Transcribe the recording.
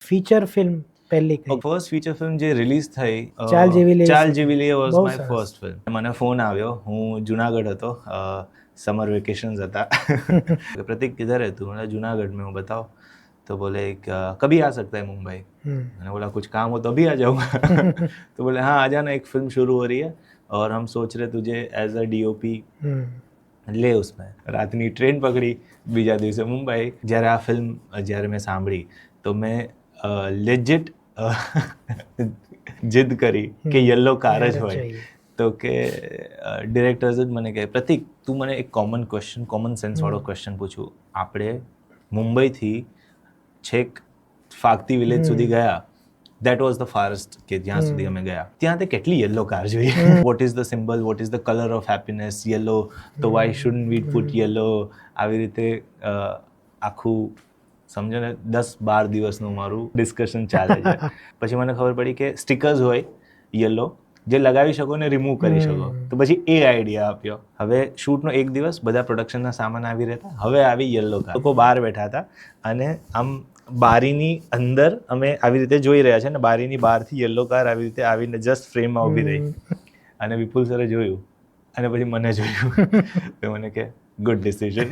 Feature film પહેલી કઈ? First feature film જે રિલીઝ થઈ ચાલ જેવી લે ચાલ જેવી લે વોઝ બહુ માય સરસ. First film. મને ફોન આવ્યો, હું જુનાગઢ હતો, समर वेकेशंस હતા. प्रतीक किधर है तू? मैंने जूनागढ़ में हूँ, बताओ. तो बोले कभी आ सकता है मुंबई? मैंने बोला कुछ काम हो तो अभी आ जाऊँगा. तो बोले हाँ आ जाना, एक फिल्म शुरू हो रही है और हम सोच रहे तुझे एज अ DOP લે उसमें. રાતની ટ્રેન પકડી, બીજા દિવસે મુંબઈ. જ્યારે આ ફિલ્મ જ્યારે મેં સાંભળી તો મેં લેજિટ જીદ કરી કે યલો કાર જ હોય. તો કે ડિરેક્ટર્સ જ મને કહે, પ્રતીક તું મને એક કોમન સેન્સ વાળો ક્વેશ્ચન પૂછું, આપણે મુંબઈથી છેક ફાગતી વિલેજ સુધી ગયા, દેટ વોઝ ધ ફારેસ્ટ કે જ્યાં સુધી અમે ગયા, ત્યાં તે કેટલી યલો કાર જોઈએ. What is the symbol, what is the colour of happiness, yellow, તો વાય શુડન્ટ વી પુટ યલો. આવી રીતે આખું સમજો ને 10-12 દિવસનું મારું ડિસ્કશન ચાલે છે. પછી મને ખબર પડી કે સ્ટીકર્સ હોય યલો જે લગાવી શકો ને રિમૂવ કરી શકો. તો પછી એ આઈડિયા આપ્યો. હવે શૂટનો એક દિવસ, બધા પ્રોડક્શનના સામાન આવી રહેતા, હવે આવી યલો કાર. લોકો બહાર બેઠા હતા અને આમ બારીની અંદર અમે આવી રીતે જોઈ રહ્યા છે ને બારીની બહારથી યલો કાર આવી રીતે આવીને જસ્ટ ફ્રેમમાં ઊભી રહી. અને વિપુલ સરે જોયું અને પછી મને જોયું. તો મને કે ગુડ ડિસિઝન.